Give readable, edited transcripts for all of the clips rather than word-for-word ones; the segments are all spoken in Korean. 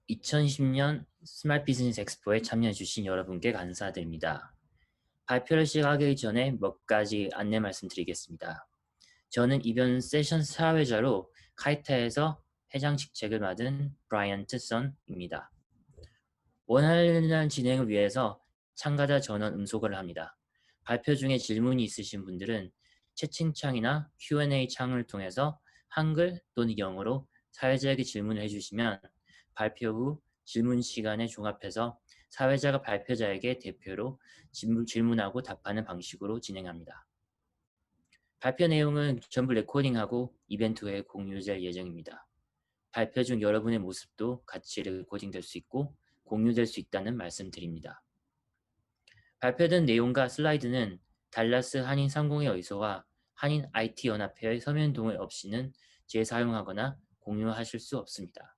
2010년 스마트 비즈니스 엑스포에 참여해주신 여러분께 감사드립니다. 발표를 시작하기 전에 몇 가지 안내 말씀드리겠습니다. 저는 이번 세션 사회자로 카이타에서 회장 직책을 맡은 브라이언트 선입니다. 원활한 진행을 위해서 참가자 전원 음소거를 합니다. 발표 중에 질문이 있으신 분들은 채팅창이나 Q&A 창을 통해서 한글 또는 영어로 사회자에게 질문을 해주시면 발표 후 질문 시간에 종합해서 사회자가 발표자에게 대표로 질문하고 답하는 방식으로 진행합니다. 발표 내용은 전부 레코딩하고 이벤트 후에 공유될 예정입니다. 발표 중 여러분의 모습도 같이 레코딩될 수 있고 공유될 수 있다는 말씀드립니다. 발표된 내용과 슬라이드는 달라스 한인상공회 의소와 한인 IT연합회의 서면 동의 없이는 재사용하거나 공유하실 수 없습니다.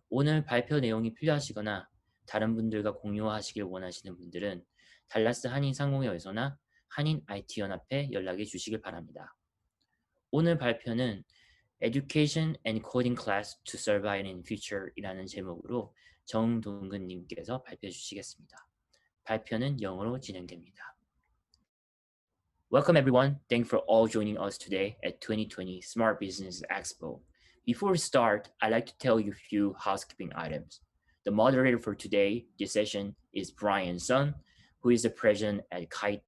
오늘 발표 내용이 필요하시거나 다른 분들과 공유하시길 원하시는 분들은 달라스 한인상공회 의소나 한인 IT연합회 연락해 주시길 바랍니다. 오늘 발표는 Education and Coding Class to Survive in Future 이라는 제목으로 정동근 님께서 발표해 주시겠습니다. 발표는 영어로 진행됩니다. Welcome everyone. Thanks for all joining us today at 2020 Smart Business Expo. Before we start, I'd like to tell you a few housekeeping items. The moderator for today, this session, is Brian Sun, who is the president at KAITA,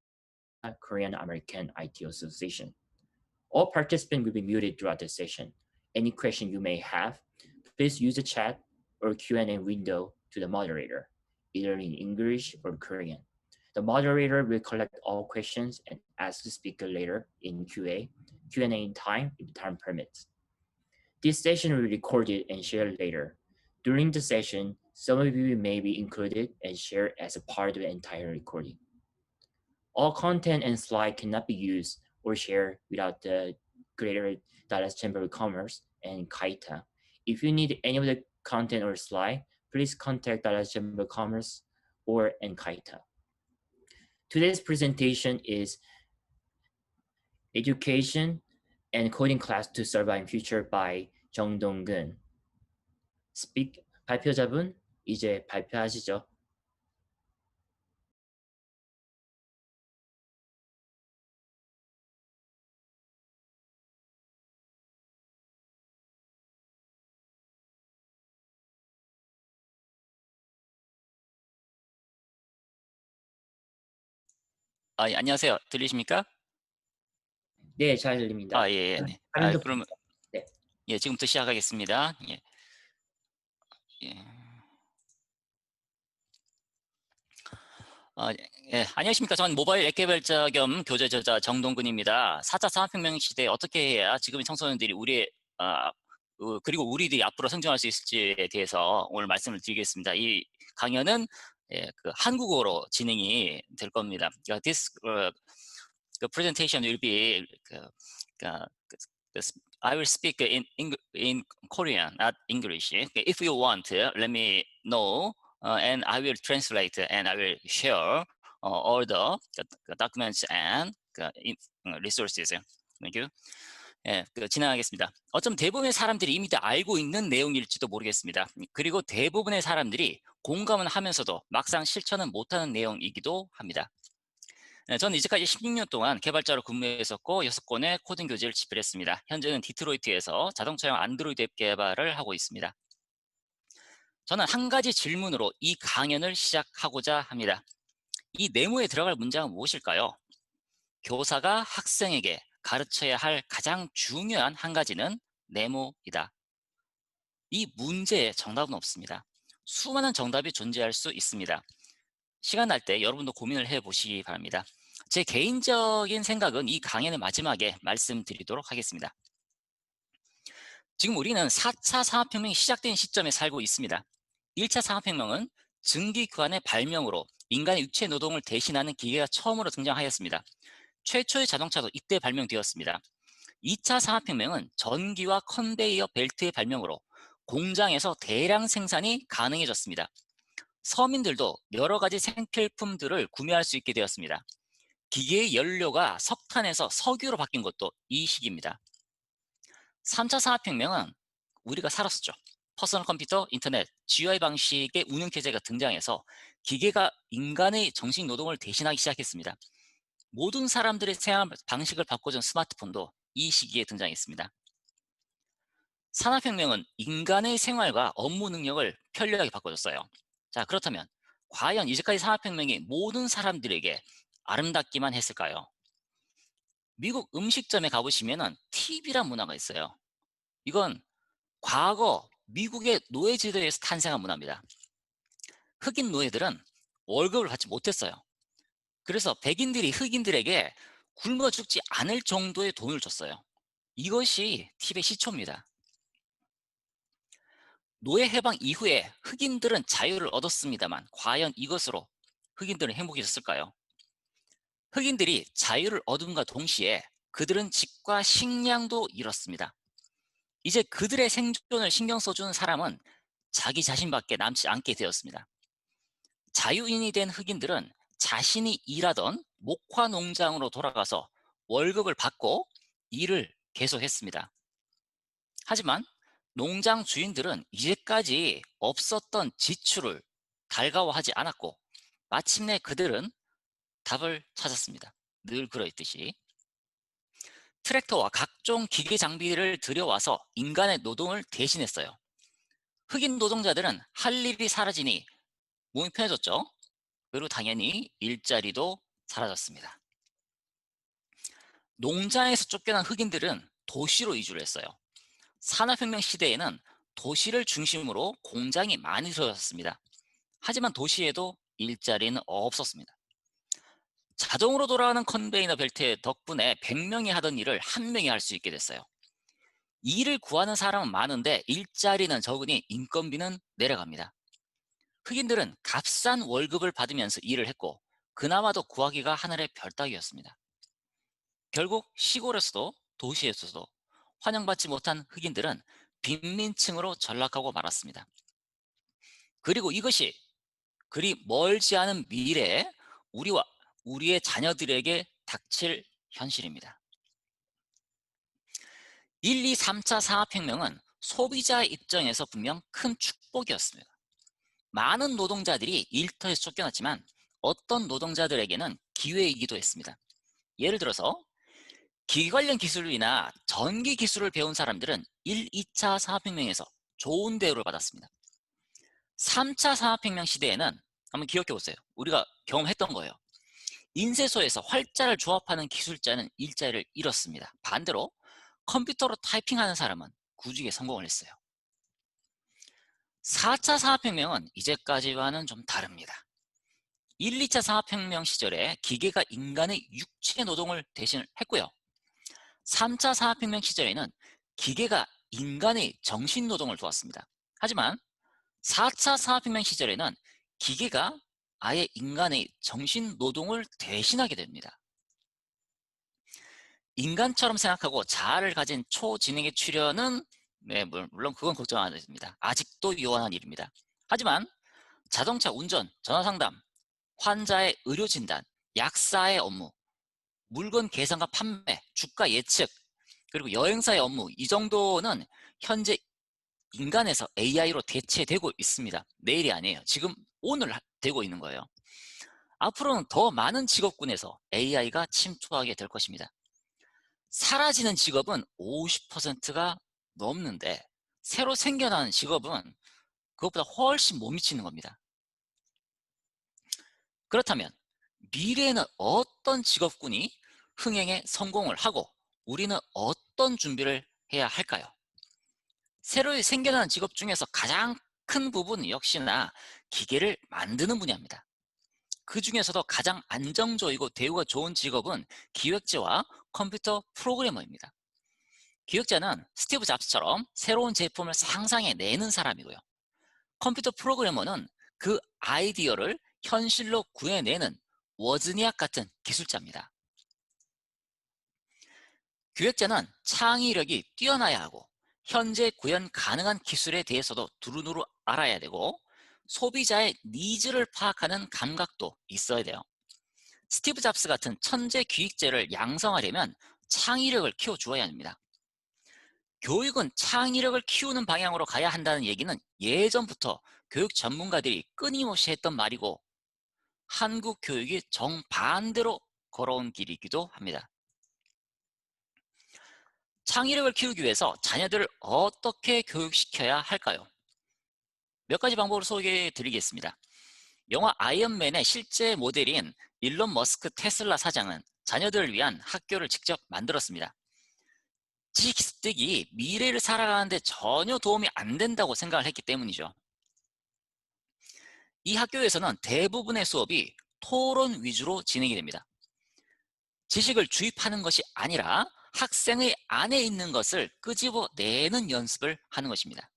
Korean American IT Association. All participants will be muted throughout the session. Any question you may have, please use the chat or Q&A window to the moderator, either in English or Korean. The moderator will collect all questions and ask the speaker later in Q&A in time if time permits. This session will be recorded and shared later. During the session, some of you may be included and shared as a part of the entire recording. All content and slide cannot be used or shared without the Greater Dallas Chamber of Commerce and KAITA. If you need any of the content or slide, please contact Dallas Chamber of Commerce or KAITA. Today's presentation is Education and Coding Class to Survive in Future by 정동근. 발표자분 이제 발표하시죠. 예, 안녕하세요. 들리십니까? 네, 잘 들립니다. 예, 네. 화면도 그러면 네. 예, 지금부터 시작하겠습니다. 예. 예, 안녕하십니까. 저는 모바일 앱 개발자 겸 교재 저자 정동근입니다. 4차 산업혁명 시대에 어떻게 해야 지금의 청소년들이 그리고 우리들이 앞으로 성장할 수 있을지에 대해서 오늘 말씀을 드리겠습니다. 이 강연은 한국어로 진행이 될 겁니다. The presentation will be I will speak in Korean, not English. If you want, let me know, and I will translate and I will share all the documents and resources. Thank you. 예, 진행하겠습니다. 어쩜 대부분의 사람들이 이미 다 알고 있는 내용일지도 모르겠습니다. 그리고 대부분의 사람들이 공감은 하면서도 막상 실천은 못하는 내용이기도 합니다. 저는 이제까지 16년 동안 개발자로 근무했었고 6건의 코딩 교재를 집필했습니다. 현재는 디트로이트에서 자동차용 안드로이드 앱 개발을 하고 있습니다. 저는 한 가지 질문으로 이 강연을 시작하고자 합니다. 이 네모에 들어갈 문장은 무엇일까요? 교사가 학생에게 가르쳐야 할 가장 중요한 한 가지는 네모이다. 이 문제에 정답은 없습니다. 수많은 정답이 존재할 수 있습니다. 시간 날 때 여러분도 고민을 해보시기 바랍니다. 제 개인적인 생각은 이 강연의 마지막에 말씀드리도록 하겠습니다. 지금 우리는 4차 산업혁명이 시작된 시점에 살고 있습니다. 1차 산업혁명은 증기교환의 발명으로 인간의 육체 노동을 대신하는 기계가 처음으로 등장하였습니다. 최초의 자동차도 이때 발명되었습니다. 2차 산업혁명은 전기와 컨베이어 벨트의 발명으로 공장에서 대량 생산이 가능해졌습니다. 서민들도 여러 가지 생필품들을 구매할 수 있게 되었습니다. 기계의 연료가 석탄에서 석유로 바뀐 것도 이 시기입니다. 3차 산업혁명은 우리가 살았었죠. 퍼스널 컴퓨터, 인터넷, GUI 방식의 운영체제가 등장해서 기계가 인간의 정식 노동을 대신하기 시작했습니다. 모든 사람들의 생활 방식을 바꿔준 스마트폰도 이 시기에 등장했습니다. 산업혁명은 인간의 생활과 업무 능력을 편리하게 바꿔줬어요. 자, 그렇다면 과연 이제까지 산업혁명이 모든 사람들에게 아름답기만 했을까요? 미국 음식점에 가보시면 팁이란 문화가 있어요. 이건 과거 미국의 노예지대에서 탄생한 문화입니다. 흑인 노예들은 월급을 받지 못했어요. 그래서 백인들이 흑인들에게 굶어 죽지 않을 정도의 돈을 줬어요. 이것이 팁의 시초입니다. 노예 해방 이후에 흑인들은 자유를 얻었습니다만 과연 이것으로 흑인들은 행복해졌을까요? 흑인들이 자유를 얻음과 동시에 그들은 집과 식량도 잃었습니다. 이제 그들의 생존을 신경 써주는 사람은 자기 자신밖에 남지 않게 되었습니다. 자유인이 된 흑인들은 자신이 일하던 목화 농장으로 돌아가서 월급을 받고 일을 계속했습니다. 하지만 농장 주인들은 이제까지 없었던 지출을 달가워하지 않았고 마침내 그들은 답을 찾았습니다. 늘 그러했듯이 트랙터와 각종 기계 장비를 들여와서 인간의 노동을 대신했어요. 흑인 노동자들은 할 일이 사라지니 몸이 편해졌죠. 그리고 당연히 일자리도 사라졌습니다. 농장에서 쫓겨난 흑인들은 도시로 이주를 했어요. 산업혁명 시대에는 도시를 중심으로 공장이 많이 세워졌습니다. 하지만 도시에도 일자리는 없었습니다. 자동으로 돌아가는 컨베이너 벨트 덕분에 100명이 하던 일을 1명이 할 수 있게 됐어요. 일을 구하는 사람은 많은데 일자리는 적으니 인건비는 내려갑니다. 흑인들은 값싼 월급을 받으면서 일을 했고 그나마도 구하기가 하늘의 별 따기였습니다. 결국 시골에서도 도시에서도 환영받지 못한 흑인들은 빈민층으로 전락하고 말았습니다. 그리고 이것이 그리 멀지 않은 미래에 우리와 우리의 자녀들에게 닥칠 현실입니다. 1, 2, 3차 산업혁명은 소비자의 입장에서 분명 큰 축복이었습니다. 많은 노동자들이 일터에서 쫓겨났지만 어떤 노동자들에게는 기회이기도 했습니다. 예를 들어서 기계 관련 기술이나 전기 기술을 배운 사람들은 1, 2차 산업혁명에서 좋은 대우를 받았습니다. 3차 산업혁명 시대에는 한번 기억해 보세요. 우리가 경험했던 거예요. 인쇄소에서 활자를 조합하는 기술자는 일자리를 잃었습니다. 반대로 컴퓨터로 타이핑하는 사람은 구직에 성공을 했어요. 4차 산업혁명은 이제까지와는 좀 다릅니다. 1, 2차 산업혁명 시절에 기계가 인간의 육체 노동을 대신했고요. 3차 산업혁명 시절에는 기계가 인간의 정신 노동을 도왔습니다. 하지만 4차 산업혁명 시절에는 기계가 아예 인간의 정신 노동을 대신하게 됩니다. 인간처럼 생각하고 자아를 가진 초지능의 출현은 물론 그건 걱정 안 해도 됩니다. 아직도 요원한 일입니다. 하지만 자동차 운전, 전화상담, 환자의 의료 진단, 약사의 업무, 물건 계산과 판매, 주가 예측, 그리고 여행사의 업무, 이 정도는 현재 인간에서 AI로 대체되고 있습니다. 내일이 아니에요. 지금 오늘 되고 있는 거예요. 앞으로는 더 많은 직업군에서 AI가 침투하게 될 것입니다. 사라지는 직업은 50%가 넘는데 새로 생겨나는 직업은 그것보다 훨씬 못 미치는 겁니다. 그렇다면 미래에는 어떤 직업군이 흥행에 성공을 하고 우리는 어떤 준비를 해야 할까요? 새로 생겨나는 직업 중에서 가장 큰 부분은 역시나 기계를 만드는 분야입니다. 그 중에서도 가장 안정적이고 대우가 좋은 직업은 기획자와 컴퓨터 프로그래머입니다. 기획자는 스티브 잡스처럼 새로운 제품을 상상해내는 사람이고요. 컴퓨터 프로그래머는 그 아이디어를 현실로 구해내는 워즈니악 같은 기술자입니다. 기획자는 창의력이 뛰어나야 하고 현재 구현 가능한 기술에 대해서도 두루두루 알아야 되고 소비자의 니즈를 파악하는 감각도 있어야 돼요. 스티브 잡스 같은 천재 기획자를 양성하려면 창의력을 키워주어야 합니다. 교육은 창의력을 키우는 방향으로 가야 한다는 얘기는 예전부터 교육 전문가들이 끊임없이 했던 말이고, 한국 교육이 정반대로 걸어온 길이기도 합니다. 창의력을 키우기 위해서 자녀들을 어떻게 교육시켜야 할까요? 몇 가지 방법을 소개해 드리겠습니다. 영화 아이언맨의 실제 모델인 일론 머스크 테슬라 사장은 자녀들을 위한 학교를 직접 만들었습니다. 지식 습득이 미래를 살아가는데 전혀 도움이 안 된다고 생각을 했기 때문이죠. 이 학교에서는 대부분의 수업이 토론 위주로 진행이 됩니다. 지식을 주입하는 것이 아니라 학생의 안에 있는 것을 끄집어내는 연습을 하는 것입니다.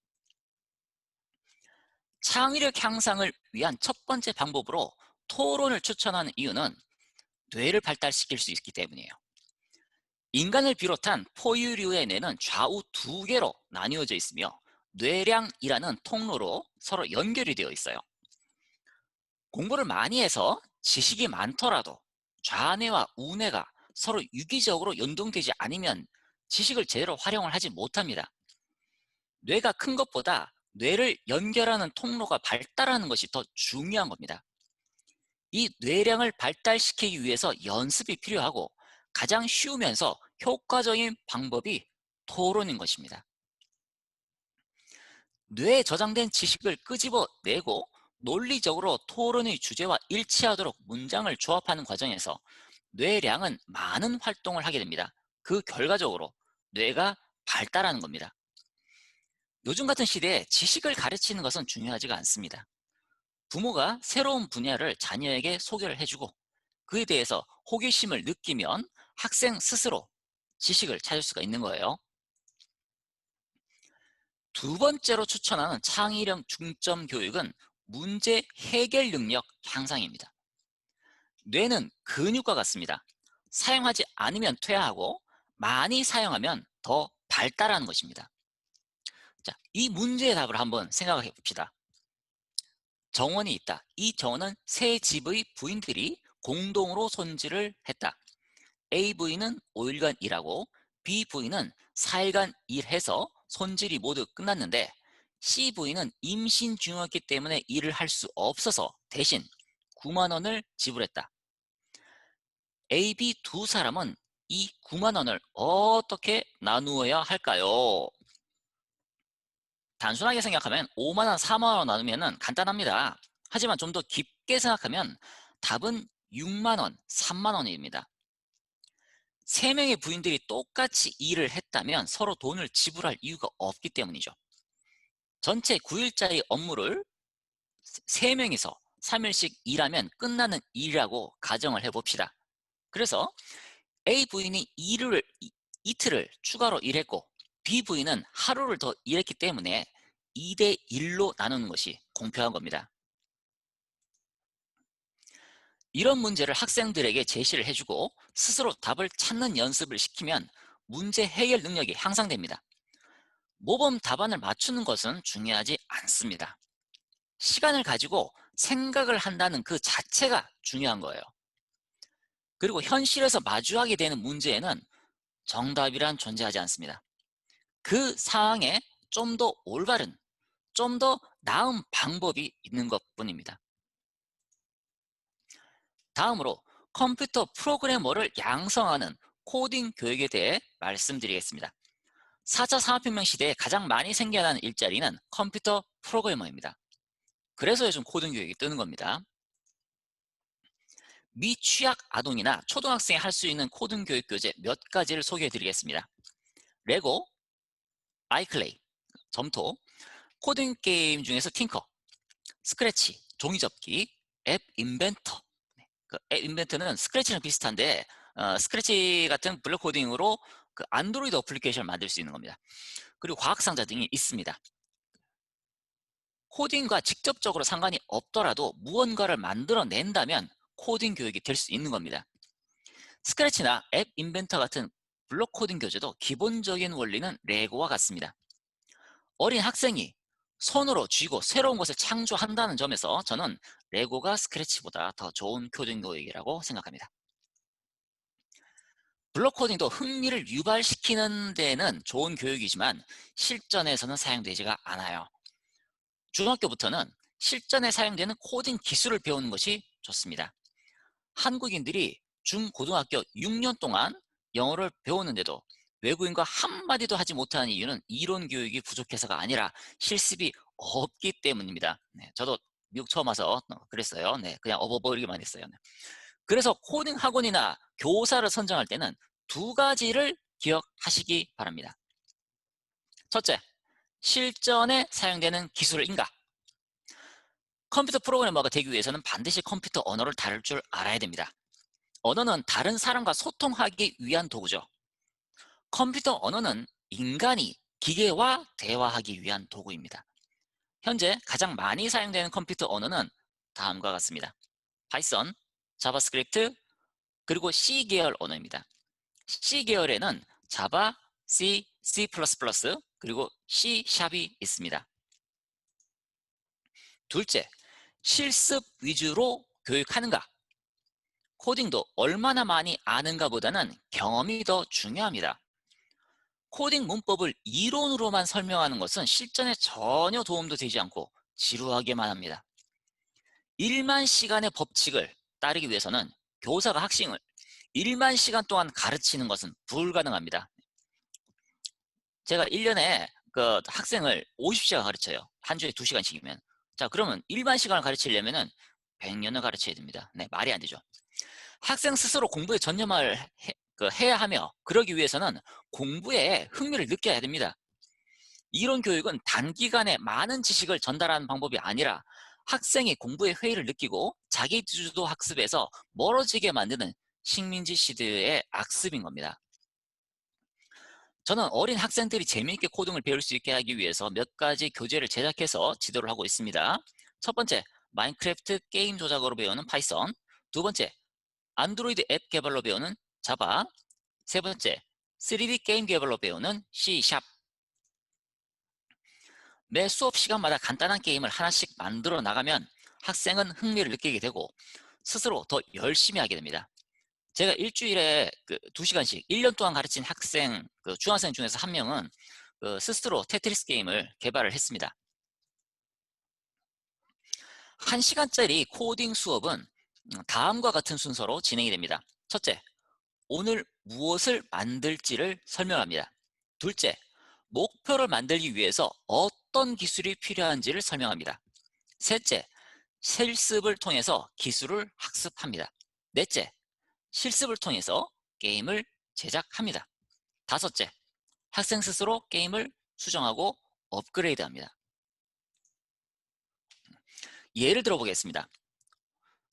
창의력 향상을 위한 첫 번째 방법으로 토론을 추천하는 이유는 뇌를 발달시킬 수 있기 때문이에요. 인간을 비롯한 포유류의 뇌는 좌우 두 개로 나뉘어져 있으며 뇌량이라는 통로로 서로 연결이 되어 있어요. 공부를 많이 해서 지식이 많더라도 좌뇌와 우뇌가 서로 유기적으로 연동되지 않으면 지식을 제대로 활용을 하지 못합니다. 뇌가 큰 것보다 뇌를 연결하는 통로가 발달하는 것이 더 중요한 겁니다. 이 뇌량을 발달시키기 위해서 연습이 필요하고 가장 쉬우면서 효과적인 방법이 토론인 것입니다. 뇌에 저장된 지식을 끄집어내고 논리적으로 토론의 주제와 일치하도록 문장을 조합하는 과정에서 뇌량은 많은 활동을 하게 됩니다. 그 결과적으로 뇌가 발달하는 겁니다. 요즘 같은 시대에 지식을 가르치는 것은 중요하지가 않습니다. 부모가 새로운 분야를 자녀에게 소개를 해주고 그에 대해서 호기심을 느끼면 학생 스스로 지식을 찾을 수가 있는 거예요. 두 번째로 추천하는 창의력 중점 교육은 문제 해결 능력 향상입니다. 뇌는 근육과 같습니다. 사용하지 않으면 퇴화하고 많이 사용하면 더 발달하는 것입니다. 자, 이 문제의 답을 한번 생각해 봅시다. 정원이 있다. 이 정원은 세 집의 부인들이 공동으로 손질을 했다. A 부인은 5일간 일하고 B 부인은 4일간 일해서 손질이 모두 끝났는데 C 부인은 임신 중이었기 때문에 일을 할 수 없어서 대신 9만 원을 지불했다. A, B 두 사람은 이 9만 원을 어떻게 나누어야 할까요? 단순하게 생각하면 5만 원, 4만 원 나누면 간단합니다. 하지만 좀 더 깊게 생각하면 답은 6만 원, 3만 원입니다. 3명의 부인들이 똑같이 일을 했다면 서로 돈을 지불할 이유가 없기 때문이죠. 전체 9일짜리 업무를 3명이서 3일씩 일하면 끝나는 일이라고 가정을 해봅시다. 그래서 A 부인이 이틀을 추가로 일했고 B 부인은 하루를 더 일했기 때문에 2대 1로 나누는 것이 공평한 겁니다. 이런 문제를 학생들에게 제시를 해주고 스스로 답을 찾는 연습을 시키면 문제 해결 능력이 향상됩니다. 모범 답안을 맞추는 것은 중요하지 않습니다. 시간을 가지고 생각을 한다는 그 자체가 중요한 거예요. 그리고 현실에서 마주하게 되는 문제에는 정답이란 존재하지 않습니다. 그 상황에 좀 더 올바른, 좀 더 나은 방법이 있는 것뿐입니다. 다음으로 컴퓨터 프로그래머를 양성하는 코딩 교육에 대해 말씀드리겠습니다. 4차 산업혁명 시대에 가장 많이 생겨나는 일자리는 컴퓨터 프로그래머입니다. 그래서 요즘 코딩 교육이 뜨는 겁니다. 미취학 아동이나 초등학생이 할 수 있는 코딩 교육 교재 몇 가지를 소개해 드리겠습니다. 레고, 아이클레이, 점토, 코딩 게임 중에서 팅커, 스크래치, 종이접기, 앱 인벤터. 앱 인벤터는 스크래치랑 비슷한데 스크래치 같은 블록 코딩으로 그 안드로이드 어플리케이션을 만들 수 있는 겁니다. 그리고 과학상자 등이 있습니다. 코딩과 직접적으로 상관이 없더라도 무언가를 만들어낸다면 코딩 교육이 될 수 있는 겁니다. 스크래치나 앱 인벤터 같은 블록 코딩 교재도 기본적인 원리는 레고와 같습니다. 어린 학생이 손으로 쥐고 새로운 것을 창조한다는 점에서 저는 레고가 스크래치보다 더 좋은 코딩 교육이라고 생각합니다. 블록 코딩도 흥미를 유발시키는 데는 좋은 교육이지만 실전에서는 사용되지가 않아요. 중학교부터는 실전에 사용되는 코딩 기술을 배우는 것이 좋습니다. 한국인들이 중고등학교 6년 동안 영어를 배우는데도 외국인과 한마디도 하지 못하는 이유는 이론 교육이 부족해서가 아니라 실습이 없기 때문입니다. 네, 저도 미국 처음 와서 그랬어요. 네, 그냥 업어버리기만 했어요. 네. 그래서 코딩 학원이나 교사를 선정할 때는 두 가지를 기억하시기 바랍니다. 첫째, 실전에 사용되는 기술인가? 컴퓨터 프로그래머가 되기 위해서는 반드시 컴퓨터 언어를 다룰 줄 알아야 됩니다. 언어는 다른 사람과 소통하기 위한 도구죠. 컴퓨터 언어는 인간이 기계와 대화하기 위한 도구입니다. 현재 가장 많이 사용되는 컴퓨터 언어는 다음과 같습니다. 파이썬, 자바스크립트, 그리고 C 계열 언어입니다. C 계열에는 자바, C, C++, 그리고 C#이 있습니다. 둘째, 실습 위주로 교육하는가? 코딩도 얼마나 많이 아는가 보다는 경험이 더 중요합니다. 코딩 문법을 이론으로만 설명하는 것은 실전에 전혀 도움도 되지 않고 지루하게만 합니다. 1만 시간의 법칙을 따르기 위해서는 교사가 학생을 1만 시간 동안 가르치는 것은 불가능합니다. 제가 1년에 그 학생을 50시간 가르쳐요. 한 주에 2시간씩이면. 자, 그러면 1만 시간을 가르치려면은 100년을 가르쳐야 됩니다. 네, 말이 안 되죠. 학생 스스로 공부에 전념을 해야 하며, 그러기 위해서는 공부에 흥미를 느껴야 됩니다. 이론 교육은 단기간에 많은 지식을 전달하는 방법이 아니라 학생이 공부에 회의를 느끼고 자기 주도 학습에서 멀어지게 만드는 식민지 시대의 악습인 겁니다. 저는 어린 학생들이 재미있게 코딩을 배울 수 있게 하기 위해서 몇 가지 교재를 제작해서 지도를 하고 있습니다. 첫 번째, 마인크래프트 게임 조작으로 배우는 파이썬. 두 번째, 안드로이드 앱 개발로 배우는 자바. 세 번째, 3D 게임 개발로 배우는 C#. 매 수업 시간마다 간단한 게임을 하나씩 만들어 나가면 학생은 흥미를 느끼게 되고 스스로 더 열심히 하게 됩니다. 제가 일주일에 2시간씩 1년 동안 가르친 학생, 중학생 중에서 한 명은 스스로 테트리스 게임을 개발을 했습니다. 1시간짜리 코딩 수업은 다음과 같은 순서로 진행이 됩니다. 첫째, 오늘 무엇을 만들지를 설명합니다. 둘째, 목표를 만들기 위해서 어떤 기술이 필요한지를 설명합니다. 셋째, 실습을 통해서 기술을 학습합니다. 넷째, 실습을 통해서 게임을 제작합니다. 다섯째, 학생 스스로 게임을 수정하고 업그레이드합니다. 예를 들어 보겠습니다.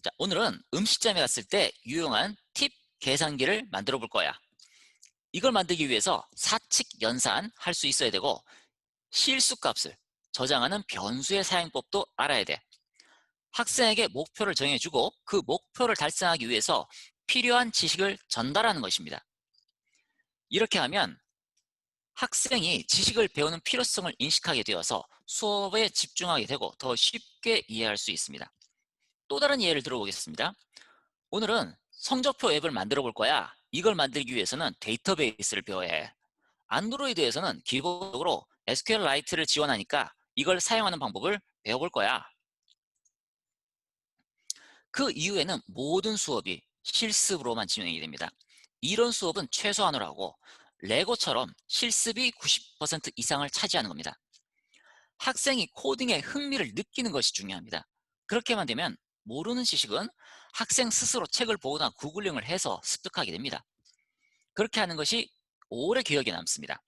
자, 오늘은 음식점에 갔을 때 유용한 팁 계산기를 만들어 볼 거야. 이걸 만들기 위해서 사칙 연산할 수 있어야 되고 실수값을 저장하는 변수의 사용법도 알아야 돼. 학생에게 목표를 정해주고 그 목표를 달성하기 위해서 필요한 지식을 전달하는 것입니다. 이렇게 하면 학생이 지식을 배우는 필요성을 인식하게 되어서 수업에 집중하게 되고 더 쉽게 이해할 수 있습니다. 또 다른 예를 들어보겠습니다. 오늘은 성적표 앱을 만들어 볼 거야. 이걸 만들기 위해서는 데이터베이스를 배워야 해. 안드로이드에서는 기본적으로 SQLite를 지원하니까 이걸 사용하는 방법을 배워볼 거야. 그 이후에는 모든 수업이 실습으로만 진행이 됩니다. 이런 수업은 최소한으로 하고 레고처럼 실습이 90% 이상을 차지하는 겁니다. 학생이 코딩에 흥미를 느끼는 것이 중요합니다. 그렇게만 되면 모르는 지식은 학생 스스로 책을 보거나 구글링을 해서 습득하게 됩니다. 그렇게 하는 것이 오래 기억에 남습니다.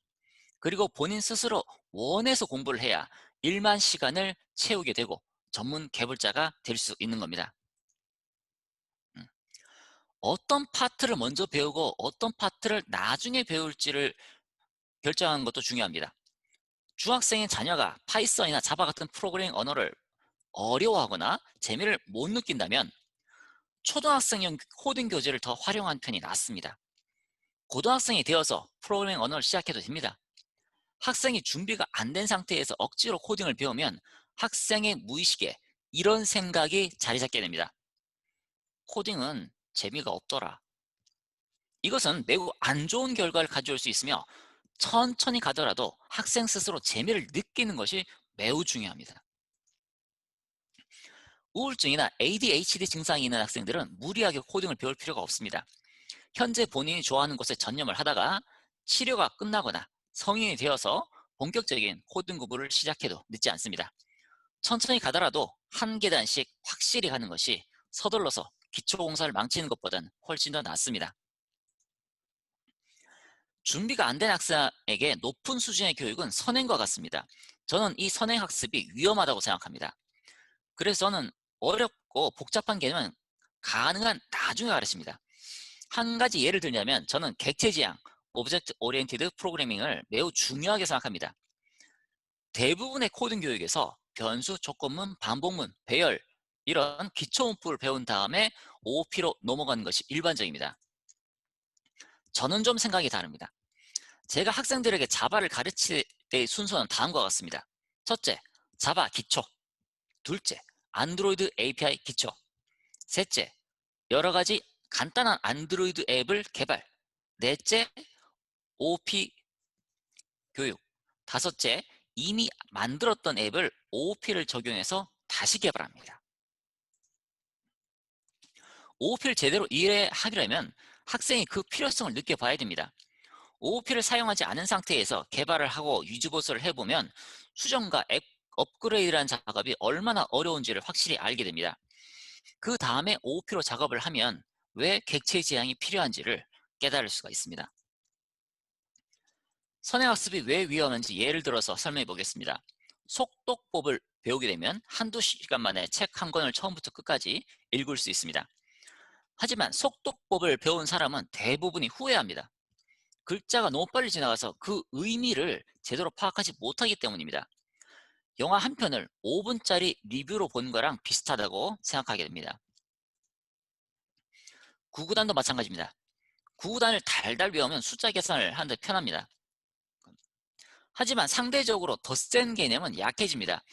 그리고 본인 스스로 원해서 공부를 해야 1만 시간을 채우게 되고 전문 개발자가 될 수 있는 겁니다. 어떤 파트를 먼저 배우고 어떤 파트를 나중에 배울지를 결정하는 것도 중요합니다. 중학생의 자녀가 파이썬이나 자바 같은 프로그래밍 언어를 어려워하거나 재미를 못 느낀다면 초등학생용 코딩 교재를 더 활용한 편이 낫습니다. 고등학생이 되어서 프로그래밍 언어를 시작해도 됩니다. 학생이 준비가 안 된 상태에서 억지로 코딩을 배우면 학생의 무의식에 이런 생각이 자리 잡게 됩니다. 코딩은 재미가 없더라. 이것은 매우 안 좋은 결과를 가져올 수 있으며 천천히 가더라도 학생 스스로 재미를 느끼는 것이 매우 중요합니다. 우울증이나 ADHD 증상이 있는 학생들은 무리하게 코딩을 배울 필요가 없습니다. 현재 본인이 좋아하는 곳에 전념을 하다가 치료가 끝나거나 성인이 되어서 본격적인 코딩 공부를 시작해도 늦지 않습니다. 천천히 가더라도 한 계단씩 확실히 가는 것이 서둘러서 기초공사를 망치는 것보다는 훨씬 더 낫습니다. 준비가 안 된 학생에게 높은 수준의 교육은 선행과 같습니다. 저는 이 선행학습이 위험하다고 생각합니다. 그래서 저는 어렵고 복잡한 개념은 가능한 나중에 가르칩니다. 한 가지 예를 들자면 저는 객체지향, 오브젝트 오리엔티드 프로그래밍을 매우 중요하게 생각합니다. 대부분의 코딩 교육에서 변수, 조건문, 반복문, 배열 이런 기초 문법을 배운 다음에 OOP로 넘어가는 것이 일반적입니다. 저는 좀 생각이 다릅니다. 제가 학생들에게 자바를 가르칠 때의 순서는 다음과 같습니다. 첫째, 자바 기초. 둘째, 안드로이드 API 기초. 셋째, 여러 가지 간단한 안드로이드 앱을 개발. 넷째, OOP 교육. 다섯째, 이미 만들었던 앱을 OOP를 적용해서 다시 개발합니다. OOP를 제대로 이해하려면 학생이 그 필요성을 느껴봐야 됩니다. OOP를 사용하지 않은 상태에서 개발을 하고 유지보수를 해보면 수정과 앱 업그레이드라는 작업이 얼마나 어려운지를 확실히 알게 됩니다. 그 다음에 OOP로 작업을 하면 왜 객체 지향이 필요한지를 깨달을 수가 있습니다. 선행학습이 왜 위험한지 예를 들어서 설명해 보겠습니다. 속독법을 배우게 되면 한두 시간 만에 책 한 권을 처음부터 끝까지 읽을 수 있습니다. 하지만 속독법을 배운 사람은 대부분이 후회합니다. 글자가 너무 빨리 지나가서 그 의미를 제대로 파악하지 못하기 때문입니다. 영화 한 편을 5분짜리 리뷰로 본 거랑 비슷하다고 생각하게 됩니다. 구구단도 마찬가지입니다. 구구단을 달달 외우면 숫자 계산을 하는데 편합니다. 하지만 상대적으로 덧셈 개념은 약해집니다.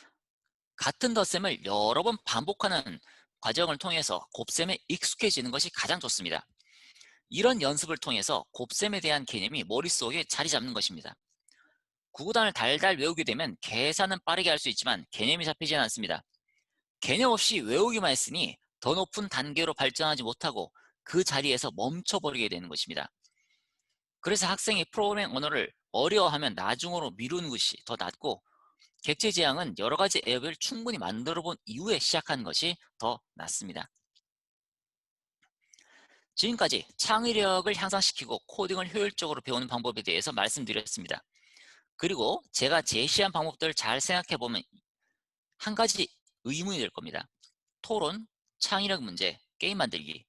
같은 덧셈을 여러 번 반복하는 과정을 통해서 곱셈에 익숙해지는 것이 가장 좋습니다. 이런 연습을 통해서 곱셈에 대한 개념이 머릿속에 자리 잡는 것입니다. 구구단을 달달 외우게 되면 계산은 빠르게 할 수 있지만 개념이 잡히지는 않습니다. 개념 없이 외우기만 했으니 더 높은 단계로 발전하지 못하고 그 자리에서 멈춰버리게 되는 것입니다. 그래서 학생이 프로그래밍 언어를 어려워하면 나중으로 미루는 것이 더 낫고 객체 지향은 여러 가지 앱을 충분히 만들어 본 이후에 시작하는 것이 더 낫습니다. 지금까지 창의력을 향상시키고 코딩을 효율적으로 배우는 방법에 대해서 말씀드렸습니다. 그리고 제가 제시한 방법들을 잘 생각해보면 한 가지 의문이 될 겁니다. 토론, 창의력 문제, 게임 만들기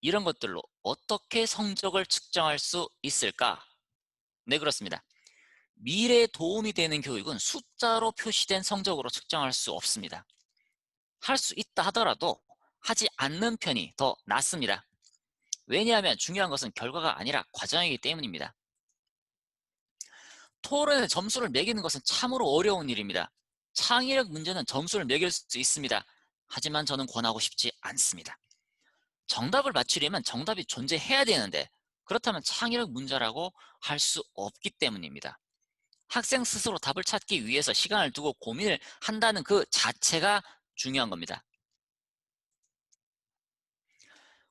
이런 것들로 어떻게 성적을 측정할 수 있을까? 네, 그렇습니다. 미래에 도움이 되는 교육은 숫자로 표시된 성적으로 측정할 수 없습니다. 할 수 있다 하더라도 하지 않는 편이 더 낫습니다. 왜냐하면 중요한 것은 결과가 아니라 과정이기 때문입니다. 토론에 점수를 매기는 것은 참으로 어려운 일입니다. 창의력 문제는 점수를 매길 수 있습니다. 하지만 저는 권하고 싶지 않습니다. 정답을 맞추려면 정답이 존재해야 되는데 그렇다면 창의력 문제라고 할 수 없기 때문입니다. 학생 스스로 답을 찾기 위해서 시간을 두고 고민을 한다는 그 자체가 중요한 겁니다.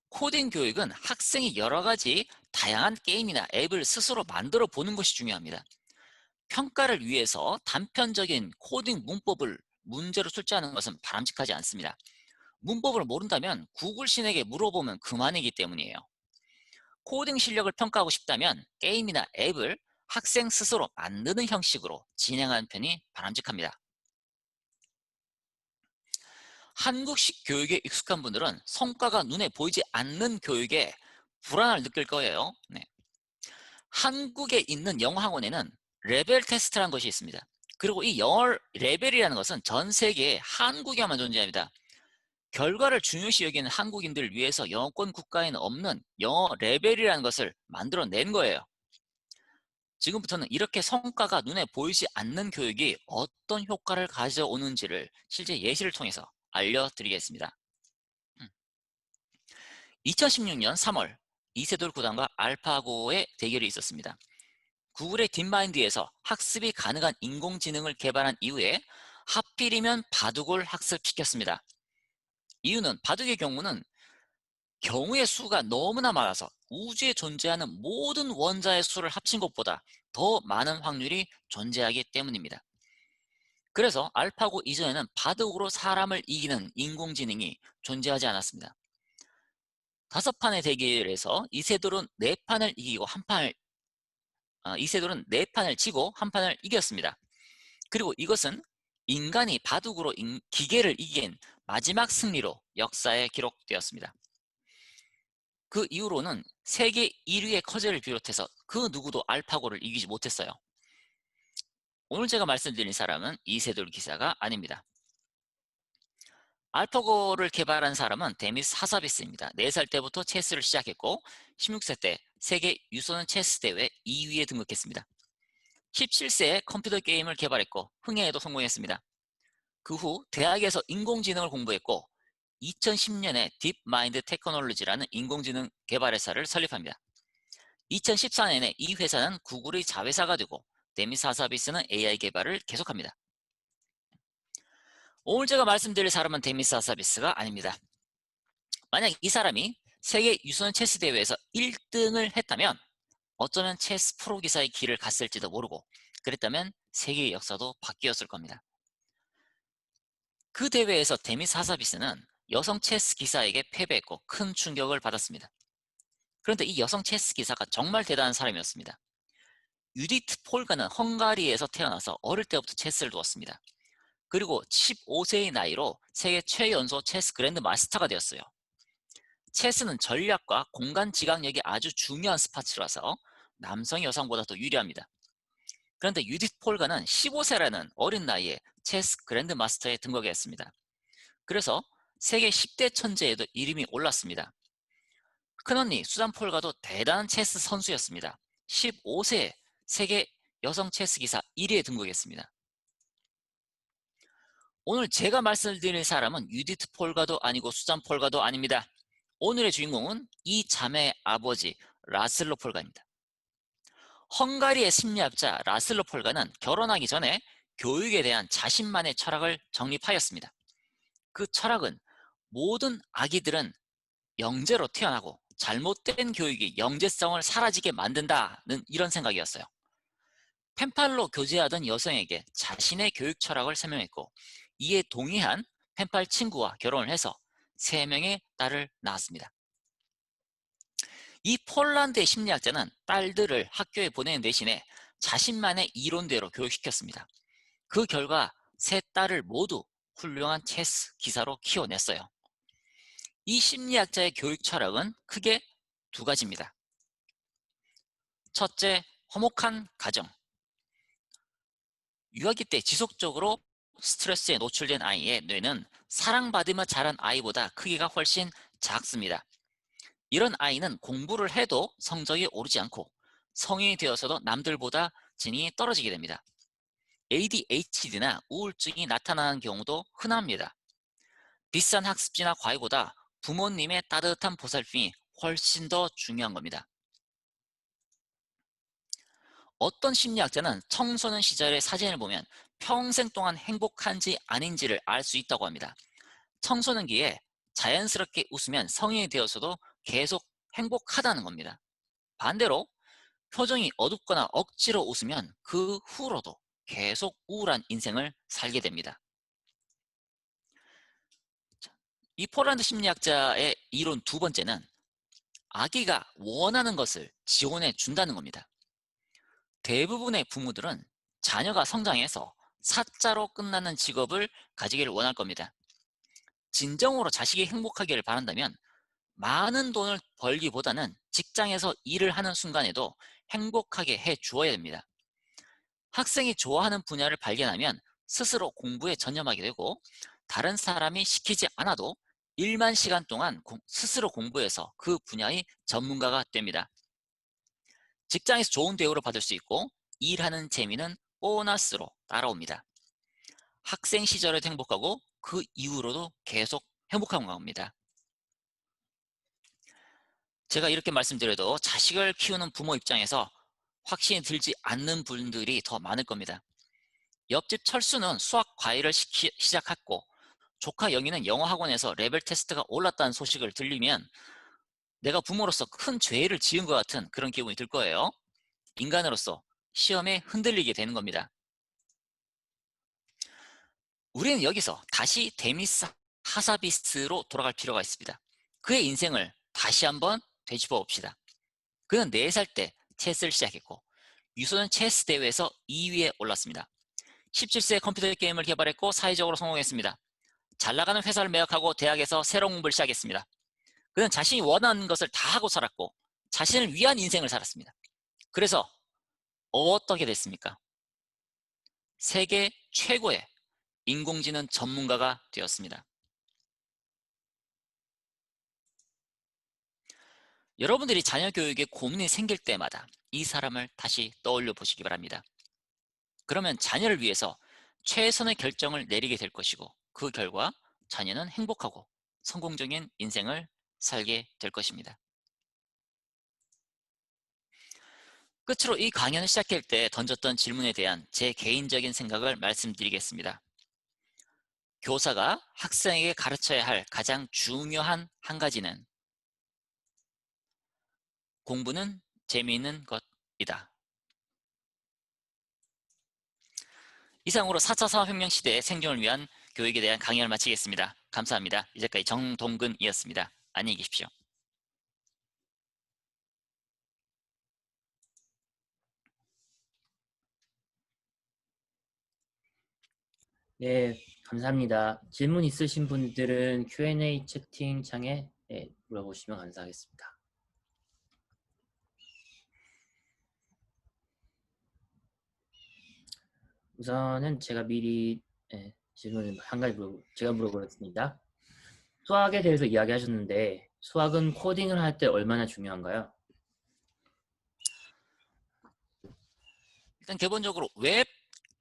코딩 교육은 학생이 여러 가지 다양한 게임이나 앱을 스스로 만들어 보는 것이 중요합니다. 평가를 위해서 단편적인 코딩 문법을 문제로 출제하는 것은 바람직하지 않습니다. 문법을 모른다면 구글 신에게 물어보면 그만이기 때문이에요. 코딩 실력을 평가하고 싶다면 게임이나 앱을 학생 스스로 만드는 형식으로 진행하는 편이 바람직합니다. 한국식 교육에 익숙한 분들은 성과가 눈에 보이지 않는 교육에 불안을 느낄 거예요. 네. 한국에 있는 영어 학원에는 레벨 테스트라는 것이 있습니다. 그리고 이 영어 레벨이라는 것은 전 세계에 한국에만 존재합니다. 결과를 중요시 여기는 한국인들을 위해서 영어권 국가에는 없는 영어 레벨이라는 것을 만들어낸 거예요. 지금부터는 이렇게 성과가 눈에 보이지 않는 교육이 어떤 효과를 가져오는지를 실제 예시를 통해서 알려드리겠습니다. 2016년 3월 이세돌 구단과 알파고의 대결이 있었습니다. 구글의 딥마인드에서 학습이 가능한 인공지능을 개발한 이후에 하필이면 바둑을 학습시켰습니다. 이유는 바둑의 경우는 경우의 수가 너무나 많아서 우주에 존재하는 모든 원자의 수를 합친 것보다 더 많은 확률이 존재하기 때문입니다. 그래서 알파고 이전에는 바둑으로 사람을 이기는 인공지능이 존재하지 않았습니다. 5판의 대결에서 이세돌은 4판을 이기고 이세돌은 4판을 지고 한 판을 이겼습니다. 그리고 이것은 인간이 바둑으로 기계를 이긴 마지막 승리로 역사에 기록되었습니다. 그 이후로는 세계 1위의 커제를 비롯해서 그 누구도 알파고를 이기지 못했어요. 오늘 제가 말씀드린 사람은 이세돌 기사가 아닙니다. 알파고를 개발한 사람은 데미스 하사비스입니다. 4살 때부터 체스를 시작했고 16세 때 세계 유소년 체스 대회 2위에 등극했습니다. 17세에 컴퓨터 게임을 개발했고 흥행에도 성공했습니다. 그 후 대학에서 인공지능을 공부했고 2010년에 딥마인드 테크놀로지라는 인공지능 개발 회사를 설립합니다. 2014년에 이 회사는 구글의 자회사가 되고 데미스 하사비스는 AI 개발을 계속합니다. 오늘 제가 말씀드릴 사람은 데미스 하사비스가 아닙니다. 만약 이 사람이 세계 유소년 체스 대회에서 1등을 했다면 어쩌면 체스 프로 기사의 길을 갔을지도 모르고 그랬다면 세계의 역사도 바뀌었을 겁니다. 그 대회에서 데미스 하사비스는 여성 체스 기사에게 패배했고 큰 충격을 받았습니다. 그런데 이 여성 체스 기사가 정말 대단한 사람이었습니다. 유디트 폴가는 헝가리에서 태어나서 어릴 때부터 체스를 두었습니다. 그리고 15세의 나이로 세계 최연소 체스 그랜드 마스터가 되었어요. 체스는 전략과 공간 지각력이 아주 중요한 스포츠라서 남성이 여성보다 더 유리합니다. 그런데 유디트 폴가는 15세라는 어린 나이에 체스 그랜드 마스터에 등극했습니다. 그래서 세계 10대 천재에도 이름이 올랐습니다. 큰언니 수잔 폴가도 대단한 체스 선수였습니다. 15세에 세계 여성 체스 기사 1위에 등극했습니다. 오늘 제가 말씀드릴 사람은 유디트 폴가도 아니고 수잔 폴가도 아닙니다. 오늘의 주인공은 이 자매의 아버지 라슬로 폴가입니다. 헝가리의 심리학자 라슬로 폴가는 결혼하기 전에 교육에 대한 자신만의 철학을 정립하였습니다. 그 철학은 모든 아기들은 영재로 태어나고 잘못된 교육이 영재성을 사라지게 만든다는 이런 생각이었어요. 펜팔로 교제하던 여성에게 자신의 교육 철학을 설명했고 이에 동의한 펜팔 친구와 결혼을 해서 3명의 딸을 낳았습니다. 이 폴란드의 심리학자는 딸들을 학교에 보내는 대신에 자신만의 이론대로 교육시켰습니다. 그 결과 3딸을 모두 훌륭한 체스 기사로 키워냈어요. 이 심리학자의 교육 철학은 크게 2가지입니다. 첫째, 화목한 가정. 유아기 때 지속적으로 스트레스에 노출된 아이의 뇌는 사랑받으며 자란 아이보다 크기가 훨씬 작습니다. 이런 아이는 공부를 해도 성적이 오르지 않고 성인이 되어서도 남들보다 지능이 떨어지게 됩니다. ADHD나 우울증이 나타나는 경우도 흔합니다. 비싼 학습지나 과외보다 부모님의 따뜻한 보살핌이 훨씬 더 중요한 겁니다. 어떤 심리학자는 청소년 시절의 사진을 보면 평생 동안 행복한지 아닌지를 알 수 있다고 합니다. 청소년기에 자연스럽게 웃으면 성인이 되어서도 계속 행복하다는 겁니다. 반대로 표정이 어둡거나 억지로 웃으면 그 후로도 계속 우울한 인생을 살게 됩니다. 이 폴란드 심리학자의 이론 2번째는 아기가 원하는 것을 지원해 준다는 겁니다. 대부분의 부모들은 자녀가 성장해서 사자로 끝나는 직업을 가지기를 원할 겁니다. 진정으로 자식이 행복하기를 바란다면 많은 돈을 벌기보다는 직장에서 일을 하는 순간에도 행복하게 해 주어야 됩니다. 학생이 좋아하는 분야를 발견하면 스스로 공부에 전념하게 되고 다른 사람이 시키지 않아도 1만 시간 동안 스스로 공부해서 그 분야의 전문가가 됩니다. 직장에서 좋은 대우를 받을 수 있고 일하는 재미는 보너스로 따라옵니다. 학생 시절에도 행복하고 그 이후로도 계속 행복한 겁니다. 제가 이렇게 말씀드려도 자식을 키우는 부모 입장에서 확신이 들지 않는 분들이 더 많을 겁니다. 옆집 철수는 수학 과외를 시작했고 조카 영희는 영어 학원에서 레벨 테스트가 올랐다는 소식을 들리면 내가 부모로서 큰 죄를 지은 것 같은 그런 기분이 들 거예요. 인간으로서 시험에 흔들리게 되는 겁니다. 우리는 여기서 다시 데미스 하사비스로 돌아갈 필요가 있습니다. 그의 인생을 다시 한번 되짚어 봅시다. 그는 4살 때 체스를 시작했고 유소년 체스 대회에서 2위에 올랐습니다. 17세에 컴퓨터 게임을 개발했고 사회적으로 성공했습니다. 잘 나가는 회사를 매각하고 대학에서 새로운 공부를 시작했습니다. 그는 자신이 원하는 것을 다 하고 살았고 자신을 위한 인생을 살았습니다. 그래서 어떻게 됐습니까? 세계 최고의 인공지능 전문가가 되었습니다. 여러분들이 자녀 교육에 고민이 생길 때마다 이 사람을 다시 떠올려 보시기 바랍니다. 그러면 자녀를 위해서 최선의 결정을 내리게 될 것이고 그 결과 자녀는 행복하고 성공적인 인생을 살게 될 것입니다. 끝으로 이 강연을 시작할 때 던졌던 질문에 대한 제 개인적인 생각을 말씀드리겠습니다. 교사가 학생에게 가르쳐야 할 가장 중요한 한 가지는 공부는 재미있는 것이다. 이상으로 4차 산업혁명 시대의 생존을 위한 교육에 대한 강연을 마치겠습니다. 감사합니다. 이제까지 정동근이었습니다. 안녕히 계십시오. 네, 감사합니다. 질문 있으신 분들은 Q&A 채팅창에 물어보시면 감사하겠습니다. 우선은 제가 미리 질문을 한 가지 제가 물어보겠습니다. 수학에 대해서 이야기하셨는데 수학은 코딩을 할 때 얼마나 중요한가요? 일단 기본적으로 웹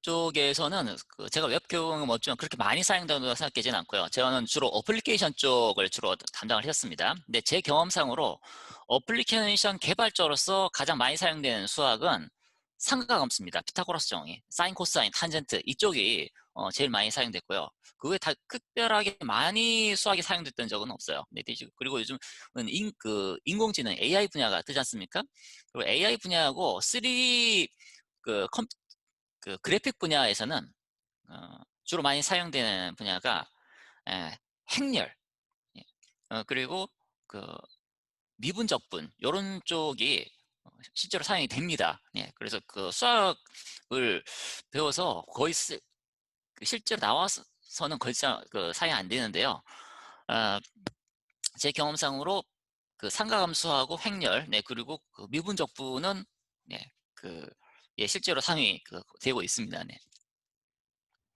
쪽에서는 제가 웹 경험은 없지만 그렇게 많이 사용된다고 생각하지는 않고요. 저는 주로 어플리케이션 쪽을 주로 담당을 했습니다. 근데 제 경험상으로 어플리케이션 개발자로서 가장 많이 사용되는 수학은 삼각함수입니다. 피타고라스 정의, 사인, 코사인, 탄젠트 이쪽이 제일 많이 사용됐고요. 그 외에 다 특별하게 많이 수학이 사용됐던 적은 없어요. 그리고 요즘은 인공지능 AI 분야가 뜨지 않습니까? 그리고 AI 분야하고 3D 그 그래픽 분야에서는 주로 많이 사용되는 분야가 행렬, 그리고 그 미분적분 이런 쪽이 실제로 사용이 됩니다. 그래서 그 수학을 배워서 거의 실제로 나와서는 거의 사용이 안 되는데요. 제 경험상으로 그 삼각함수하고 행렬, 그리고 그 미분적분은 실제로 사용이 되고 있습니다.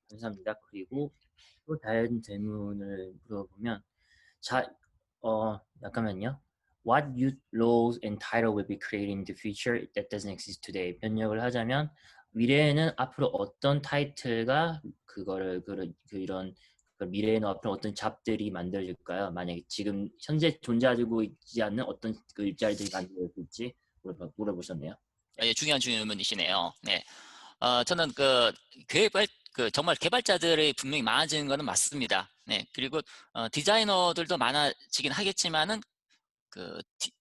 감사합니다. 그리고 또 다른 질문을 물어보면 잠깐만요. What youth roles and title will be created in the future that doesn't exist today? 번역을 하자면 미래에는 앞으로 어떤 타이틀과 이런 미래에는 앞으로 어떤 잡들이 만들어질까요? 만약에 지금 현재 존재하고 있지 않는 어떤 그 일자리들이 만들어질지 물어보셨네요. 중요한 질문이시네요. 저는 정말 개발자들이 분명히 많아지는 것은 맞습니다. 그리고 디자이너들도 많아지긴 하겠지만은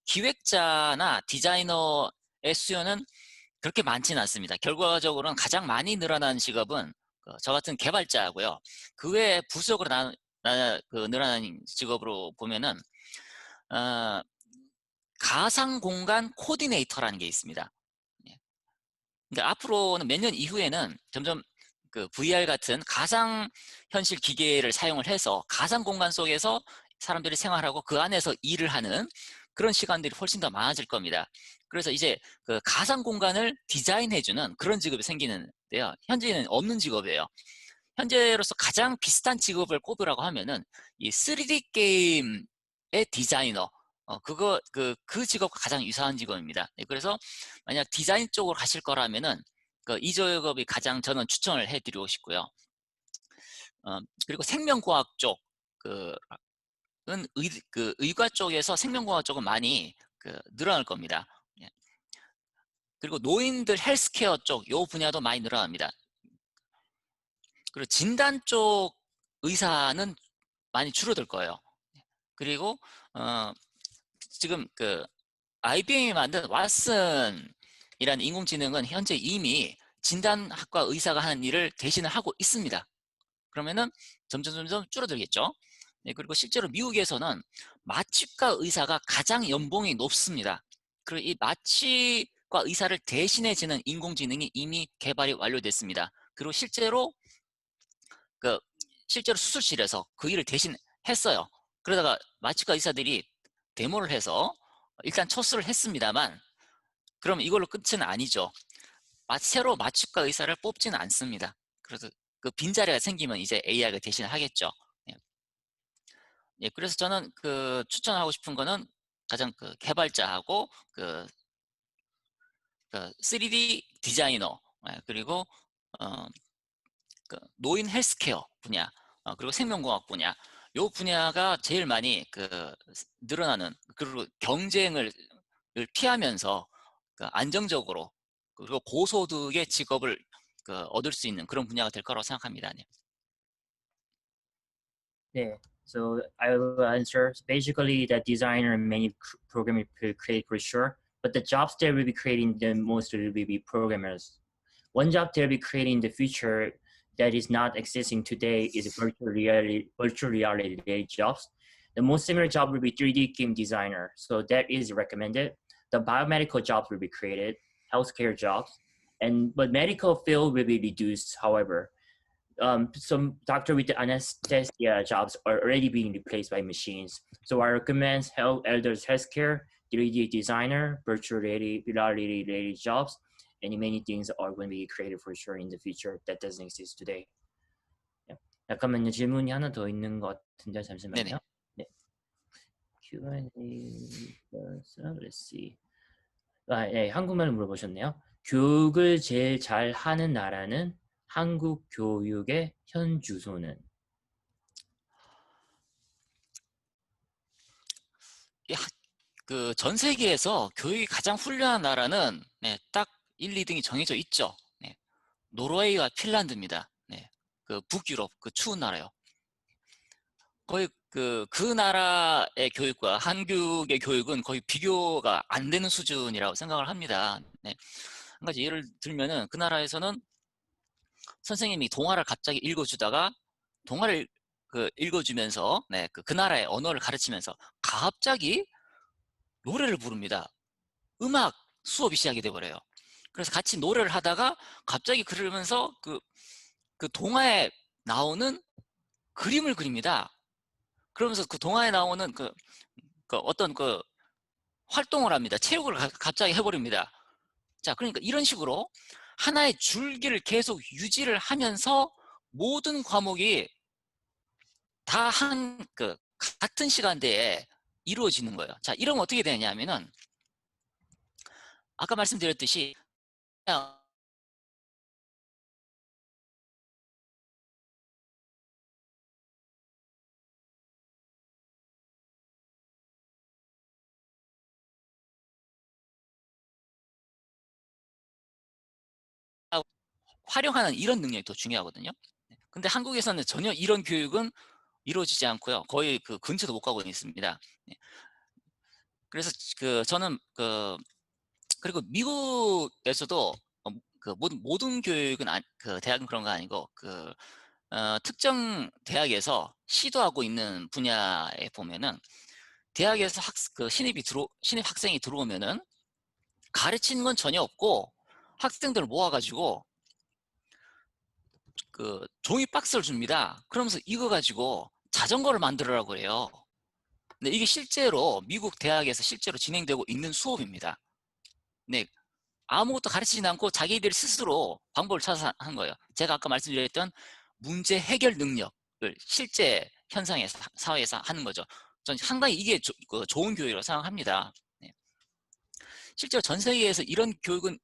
기획자나 디자이너의 수요는 그렇게 많지는 않습니다. 결과적으로는 가장 많이 늘어나는 직업은 저 같은 개발자고요. 그 외에 부수적으로 늘어나는 직업으로 보면은 가상 공간 코디네이터라는 게 있습니다. 그러니까 앞으로는 몇 년 이후에는 점점 VR 같은 가상 현실 기계를 사용을 해서 가상 공간 속에서 사람들이 생활하고 그 안에서 일을 하는 그런 시간들이 훨씬 더 많아질 겁니다. 그래서 이제 그 가상 공간을 디자인해주는 그런 직업이 생기는데요. 현재는 없는 직업이에요. 현재로서 가장 비슷한 직업을 꼽으라고 하면은 이 3D 게임의 디자이너, 그 직업과 가장 유사한 직업입니다. 그래서 만약 디자인 쪽으로 가실 거라면은 이 직업이 가장 저는 추천을 해드리고 싶고요. 그리고 생명과학 쪽, 의과 쪽에서 생명과학 쪽은 많이 늘어날 겁니다. 예. 그리고 노인들 헬스케어 쪽 요 분야도 많이 늘어납니다. 그리고 진단 쪽 의사는 많이 줄어들 거예요. 그리고 지금 IBM이 만든 왓슨이라는 인공지능은 현재 이미 진단학과 의사가 하는 일을 대신을 하고 있습니다. 그러면은 점점 줄어들겠죠. 네, 그리고 실제로 미국에서는 마취과 의사가 가장 연봉이 높습니다. 그리고 이 마취과 의사를 대신해주는 인공지능이 이미 개발이 완료됐습니다. 그리고 실제로 수술실에서 그 일을 대신 했어요. 그러다가 마취과 의사들이 데모를 해서 일단 첫수를 했습니다만, 그럼 이걸로 끝은 아니죠. 새로 마취과 의사를 뽑지는 않습니다. 그래서 그 빈자리가 생기면 이제 AI가 대신을 하겠죠. 예. 예, 그래서 저는 추천하고 싶은 거는 가장 개발자하고 3D 디자이너, 그리고 노인 헬스케어 분야, 그리고 생명공학 분야, 요 분야가 제일 많이 늘어나는, 그리고 경쟁을 피하면서 안정적으로 그리고 고소득의 직업을 얻을 수 있는 그런 분야가 될 거라고 생각합니다. 네. Yeah. So I will answer. Basically, that designer and many programmers will create for sure, but the jobs they will be creating the most will be programmers. One job they'll be creating in the future that is not existing today is virtual reality jobs. The most similar job will be 3D game designer. So that is recommended. The biomedical jobs will be created, healthcare jobs, but medical field will be reduced. However, some doctor with the anesthesia jobs are already being replaced by machines. So I recommend elders healthcare, 3D designer, virtual reality related jobs, and many things are going to be created for sure in the future that doesn't exist today. Yeah. 잠깐만요. 질문이 하나 더 있는 것 같은데 잠시만요. 네. Q&A. Let's see. 네, 한국말로 물어보셨네요. 교육을 제일 잘 하는 나라는 한국 교육의 현 주소는? 전 세계에서 교육이 가장 훌륭한 나라는 딱 1, 2등이 정해져 있죠. 노르웨이와 핀란드입니다. 북유럽 추운 나라요. 거의 그 나라의 교육과 한국의 교육은 거의 비교가 안 되는 수준이라고 생각을 합니다. 한 가지 예를 들면은 그 나라에서는 선생님이 동화를 갑자기 읽어주다가 동화를 읽어주면서 그 나라의 언어를 가르치면서 갑자기 노래를 부릅니다. 음악 수업이 시작이 돼버려요. 그래서 같이 노래를 하다가 갑자기 그러면서 그 동화에 나오는 그림을 그립니다. 그러면서 그 동화에 나오는 어떤 활동을 합니다. 체육을 갑자기 해버립니다. 자, 그러니까 이런 식으로 하나의 줄기를 계속 유지를 하면서 모든 과목이 다 같은 시간대에 이루어지는 거예요. 자, 이러면 어떻게 되냐면은 아까 말씀드렸듯이 그냥 활용하는 이런 능력이 더 중요하거든요. 근데 한국에서는 전혀 이런 교육은 이루어지지 않고요. 거의 근처도 못 가고 있습니다. 그래서 저는 그리고 미국에서도 모든 교육은 대학은 그런 거 아니고 특정 대학에서 시도하고 있는 분야에 보면은 대학에서 신입 학생이 들어오면은 가르치는 건 전혀 없고 학생들을 모아가지고 종이 박스를 줍니다. 그러면서 이거 가지고 자전거를 만들으라고 그래요. 근데 이게 실제로 미국 대학에서 실제로 진행되고 있는 수업입니다. 네, 아무것도 가르치지 않고 자기들이 스스로 방법을 찾아서 한 거예요. 제가 아까 말씀드렸던 문제 해결 능력을 실제 현상에서 사회에서 하는 거죠. 전 상당히 이게 좋은 교육이라고 생각합니다. 네. 실제로 전 세계에서 이런 교육은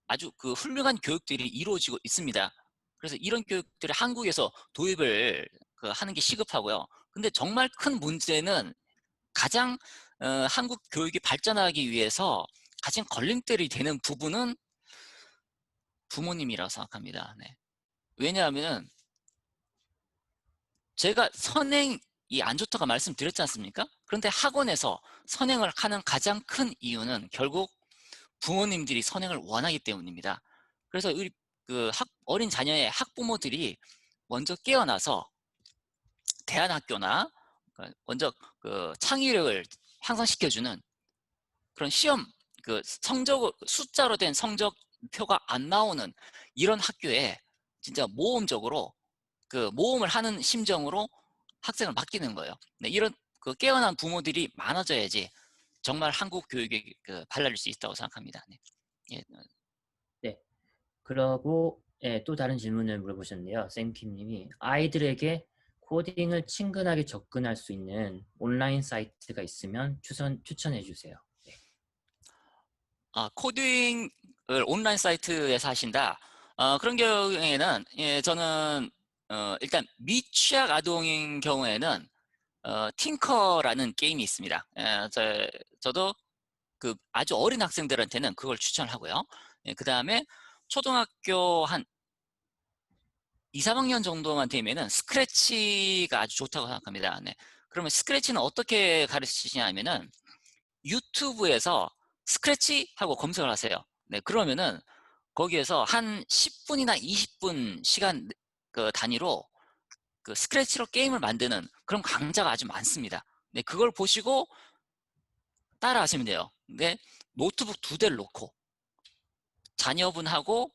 아주 훌륭한 교육들이 이루어지고 있습니다. 그래서 이런 교육들을 한국에서 도입을 하는 게 시급하고요. 근데 정말 큰 문제는 가장 한국 교육이 발전하기 위해서 가장 걸림돌이 되는 부분은 부모님이라고 생각합니다. 네. 왜냐하면 제가 선행이 안 좋다고 말씀드렸지 않습니까? 그런데 학원에서 선행을 하는 가장 큰 이유는 결국 부모님들이 선행을 원하기 때문입니다. 그래서 우리 어린 자녀의 학부모들이 먼저 깨어나서 대안학교나 먼저 창의력을 향상시켜주는 그런 시험 성적 숫자로 된 성적표가 안 나오는 이런 학교에 진짜 모험적으로 모험을 하는 심정으로 학생을 맡기는 거예요. 네, 이런 깨어난 부모들이 많아져야지 정말 한국 교육이 발랄할 수 있다고 생각합니다. 네. 예, 네. 그러고 또 다른 질문을 물어보셨는데요. 쌤킴님이 아이들에게 코딩을 친근하게 접근할 수 있는 온라인 사이트가 있으면 추천해 주세요. 네. 코딩을 온라인 사이트에서 하신다. 그런 경우에는 저는 일단 미취학 아동인 경우에는 팅커라는 게임이 있습니다. 저도 아주 어린 학생들한테는 그걸 추천하고요. 그 다음에 초등학교 한 2, 3학년 정도만 되면은 스크래치가 아주 좋다고 생각합니다. 네. 그러면 스크래치는 어떻게 가르치시냐면은 유튜브에서 스크래치 하고 검색을 하세요. 네, 그러면은 거기에서 한 10분이나 20분 시간 단위로 스크래치로 게임을 만드는 그런 강좌가 아주 많습니다. 네, 그걸 보시고 따라 하시면 돼요. 근데 노트북 2대를 놓고 자녀분하고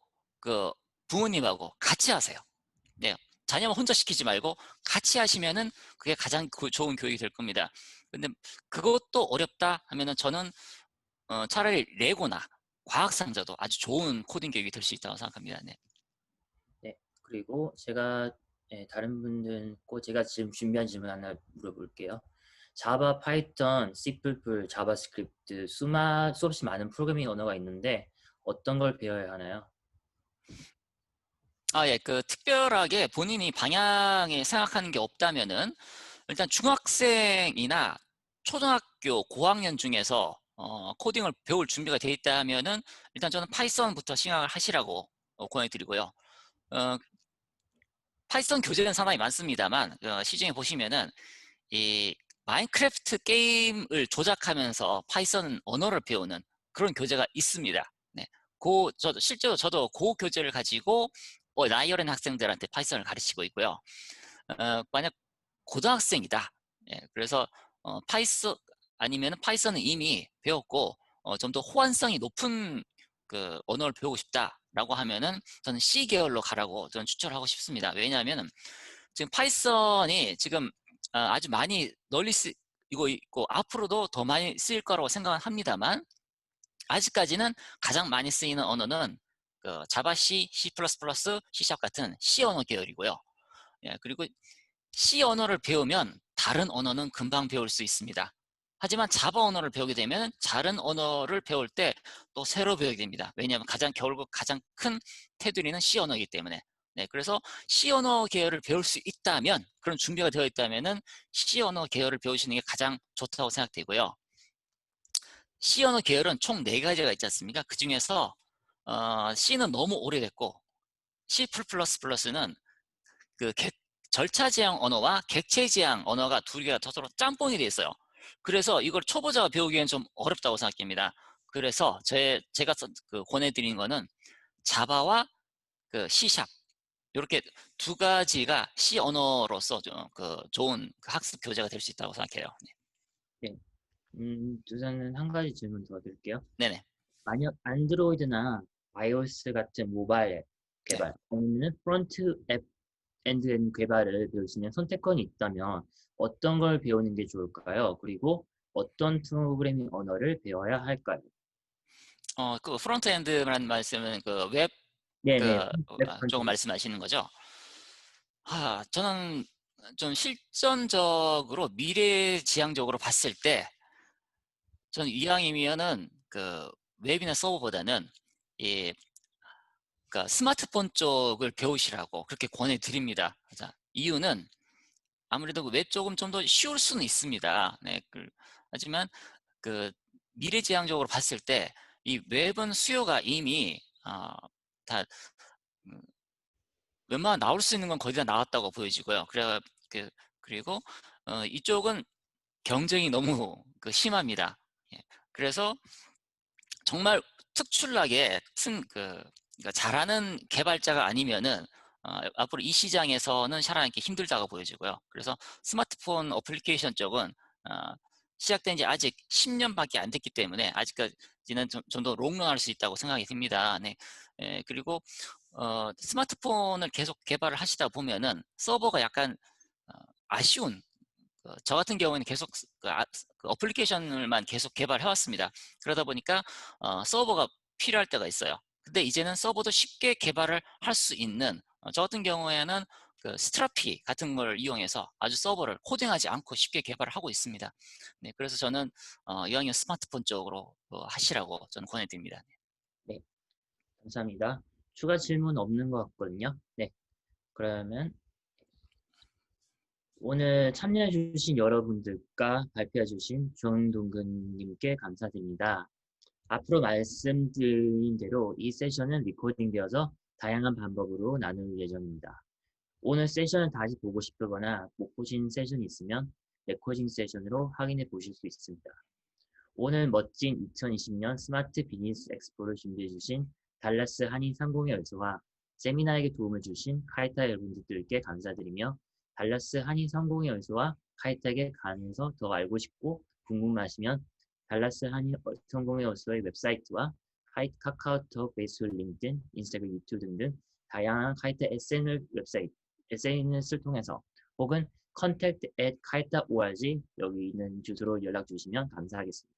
부모님하고 같이 하세요. 네, 자녀만 혼자 시키지 말고 같이 하시면은 그게 가장 좋은 교육이 될 겁니다. 근데 그것도 어렵다 하면은 저는 차라리 레고나 과학상자도 아주 좋은 코딩 교육이 될 수 있다고 생각합니다. 네. 네. 그리고 제가 다른 분들 제가 지금 준비한 질문 하나 물어볼게요. 자바, 파이썬, C++, 자바스크립트 수없이 많은 프로그래밍 언어가 있는데 어떤 걸 배워야 하나요? 예, 특별하게 본인이 방향에 생각하는 게 없다면은 일단 중학생이나 초등학교 고학년 중에서 코딩을 배울 준비가 돼 있다 하면은 일단 저는 파이썬부터 시작을 하시라고 권해드리고요. 파이썬 교재는 상당히 많습니다만 시중에 보시면은 이 마인크래프트 게임을 조작하면서 파이썬 언어를 배우는 그런 교재가 있습니다. 네. 실제로 저도 그 교재를 가지고 나이 어린 학생들한테 파이썬을 가르치고 있고요. 만약 고등학생이다. 예, 그래서 파이썬 아니면 파이썬은 이미 배웠고 좀 더 호환성이 높은 언어를 배우고 싶다라고 하면은 저는 C 계열로 가라고 저는 추천을 하고 싶습니다. 왜냐하면 지금 파이썬이 지금 아주 많이 널리 쓰이고 있고 앞으로도 더 많이 쓰일 거라고 생각은 합니다만 아직까지는 가장 많이 쓰이는 언어는 자바 C, C++, C# 같은 C 언어 계열이고요. 예, 그리고 C 언어를 배우면 다른 언어는 금방 배울 수 있습니다. 하지만 자바 언어를 배우게 되면 다른 언어를 배울 때 또 새로 배우게 됩니다. 왜냐하면 결국 가장 큰 테두리는 C 언어이기 때문에. 네, 그래서 C 언어 계열을 배울 수 있다면, 그런 준비가 되어 있다면은 C 언어 계열을 배우시는 게 가장 좋다고 생각되고요. C 언어 계열은 총 4가지가 있지 않습니까? 그 중에서 C는 너무 오래됐고 C++는 절차 지향 언어와 객체 지향 언어가 두 개가 서로 짬뽕이 돼 있어요. 그래서 이걸 초보자가 배우기엔 좀 어렵다고 생각합니다. 그래서 제가 권해드리는 거는 자바와 C# 이렇게 두 가지가 C 언어로서 좋은 학습 교재가 될 수 있다고 생각해요. 네. 우선은 한 가지 질문 더 드릴게요. 네네. 만약 안드로이드나 iOS 같은 모바일 앱 네. 개발, 아니면 프론트 앱 엔드엔드 개발을 배울 수 있는 선택권이 있다면 어떤 걸 배우는 게 좋을까요? 그리고 어떤 프로그래밍 언어를 배워야 할까요? 프론트엔드라는 말씀은 웹 네네. 웹 조금 프론트. 말씀하시는 거죠? 저는 좀 실전적으로 미래지향적으로 봤을 때 저는 이왕이면은 웹이나 서버보다는 이 스마트폰 쪽을 배우시라고 그렇게 권해드립니다. 자, 이유는 아무래도 웹 쪽은 좀 더 쉬울 수는 있습니다. 네, 하지만 그 미래지향적으로 봤을 때 이 웹은 수요가 이미 다 웬만하면 나올 수 있는 건 거의 다 나왔다고 보여지고요. 그리고 이쪽은 경쟁이 너무 심합니다. 예. 그래서 정말 특출나게 그러니까 잘하는 개발자가 아니면은 앞으로 이 시장에서는 살아남기 힘들다고 보여지고요. 그래서 스마트폰 어플리케이션 쪽은 시작된 지 아직 10년밖에 안 됐기 때문에 아직까지는 좀 더 롱런할 수 있다고 생각이 듭니다. 네. 그리고 스마트폰을 계속 개발을 하시다 보면은 서버가 약간 아쉬운 저 같은 경우에는 계속 그 어플리케이션을만 계속 개발해 왔습니다. 그러다 보니까 서버가 필요할 때가 있어요. 근데 이제는 서버도 쉽게 개발을 할 수 있는 저 같은 경우에는 그 스트라피 같은 걸 이용해서 아주 서버를 코딩하지 않고 쉽게 개발을 하고 있습니다. 네, 그래서 저는 이왕이면 스마트폰 쪽으로 하시라고 저는 권해드립니다. 네, 감사합니다. 추가 질문 없는 것 같거든요. 네, 그러면 오늘 참여해주신 여러분들과 발표해주신 주영동근님께 감사드립니다. 앞으로 말씀드린 대로 이 세션은 리코딩되어서 다양한 방법으로 나눌 예정입니다. 오늘 세션을 다시 보고 싶거나 못 보신 세션이 있으면 레코딩 세션으로 확인해 보실 수 있습니다. 오늘 멋진 2020년 스마트 비즈니스 엑스포를 준비해 주신 달라스 한인상공회의소와 세미나에게 도움을 주신 카이타 여러분들께 감사드리며 달라스 한인상공회의소와 카이타에 관해서 더 알고 싶고 궁금하시면 달라스 한인상공회의소의 웹사이트와 카카오톡, 페이스북, 링크드인, 인스타그램, 유튜브 등등 다양한 카이타 SNS를 통해서 혹은 contact@kaita.org 여기 있는 주소로 연락 주시면 감사하겠습니다.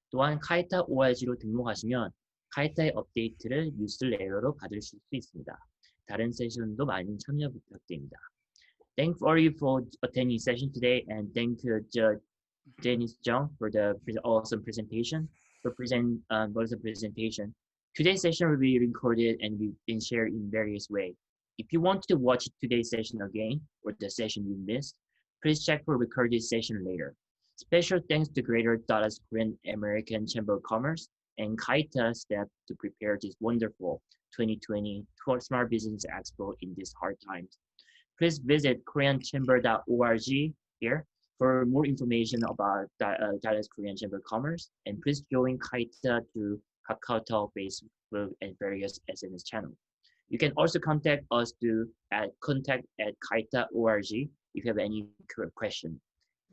또한 카이타 ORG로 등록하시면 카이타의 업데이트를 뉴스레터로 받으실 수 있습니다. 다른 세션도 많은 참여 부탁드립니다. Thank you for attending session today and thank you Judge Dennis Jung for the awesome presentation. Today's session will be recorded and will be shared in various ways. If you want to watch today's session again or the session you missed, please check for recorded session later. Special thanks to Greater Dallas Korean American Chamber of Commerce and KAITA staff to prepare this wonderful 2020 Smart Business Expo in these hard times. Please visit koreanchamber.org here for more information about Dallas Korean Chamber of Commerce, and please join KAITA through KakaoTalk, Facebook, and various SNS channels. You can also contact us at contact@kaita.org if you have any question.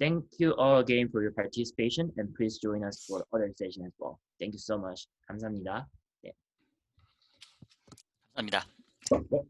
Thank you all again for your participation, and please join us for other sessions as well. Thank you so much. 감사합니다. 네. 감사합니다. 네.